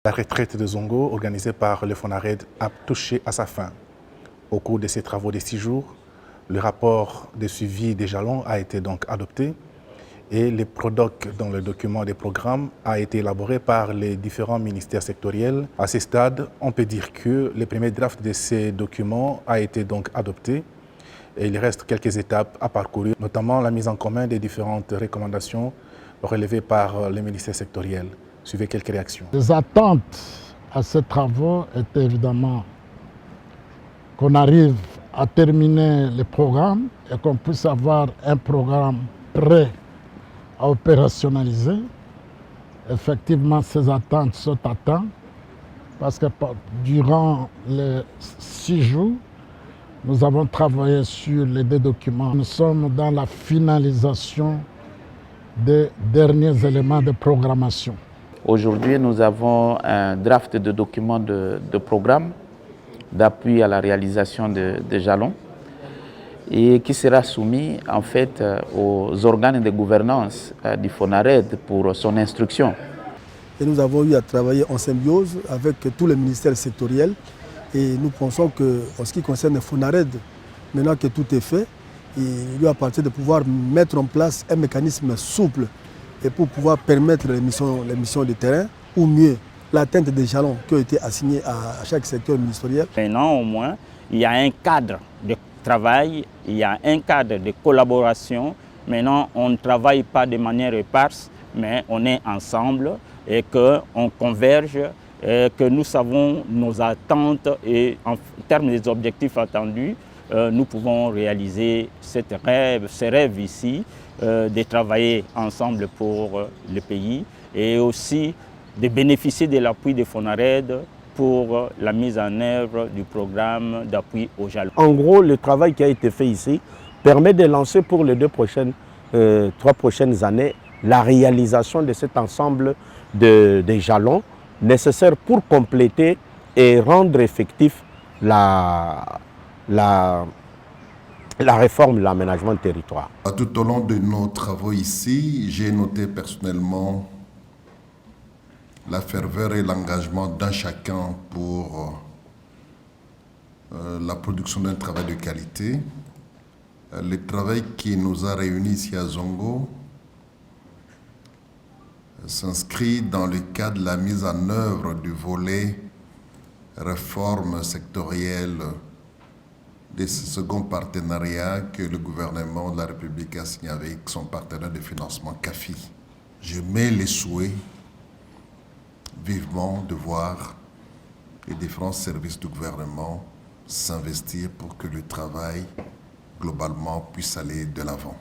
La retraite de Zongo, organisée par le FONARED, a touché à sa fin. Au cours de ces travaux de 6 jours, le rapport de suivi des jalons a été donc adopté et le PRODOC, dans le document des programmes, a été élaboré par les différents ministères sectoriels. À ce stade, on peut dire que le premier draft de ces documents a été donc adopté et il reste quelques étapes à parcourir, notamment la mise en commun des différentes recommandations relevées par les ministères sectoriels. Suivez quelques réactions. Les attentes à ces travaux étaient évidemment qu'on arrive à terminer les programmes et qu'on puisse avoir un programme prêt à opérationnaliser. Effectivement, ces attentes sont atteintes parce que durant les 6 jours, nous avons travaillé sur les 2 documents. Nous sommes dans la finalisation des derniers éléments de programmation. Aujourd'hui, nous avons un draft de document de programme d'appui à la réalisation des jalons et qui sera soumis en fait aux organes de gouvernance du FONARED pour son instruction. Et nous avons eu à travailler en symbiose avec tous les ministères sectoriels et nous pensons qu'en ce qui concerne le FONARED, maintenant que tout est fait, il lui appartient de pouvoir mettre en place un mécanisme souple et pour pouvoir permettre les missions de terrain, ou mieux, l'atteinte des jalons qui ont été assignés à chaque secteur ministériel. Maintenant, au moins, il y a un cadre de travail, il y a un cadre de collaboration. Maintenant, on ne travaille pas de manière éparse, mais on est ensemble et qu'on converge, et que nous savons nos attentes et en termes des objectifs attendus, nous pouvons réaliser ces rêves ici, de travailler ensemble pour le pays et aussi de bénéficier de l'appui des FONARED pour la mise en œuvre du programme d'appui aux jalons. En gros, le travail qui a été fait ici permet de lancer pour les 3 prochaines années la réalisation de cet ensemble de jalons nécessaires pour compléter et rendre effectif la réforme de l'aménagement de territoire. Tout au long de nos travaux ici, j'ai noté personnellement la ferveur et l'engagement d'un chacun pour la production d'un travail de qualité. Le travail qui nous a réunis ici à Zongo s'inscrit dans le cadre de la mise en œuvre du volet réforme sectorielle de ce second partenariat que le gouvernement de la République a signé avec son partenaire de financement CAFI. Je mets les souhaits vivement de voir les différents services du gouvernement s'investir pour que le travail globalement puisse aller de l'avant.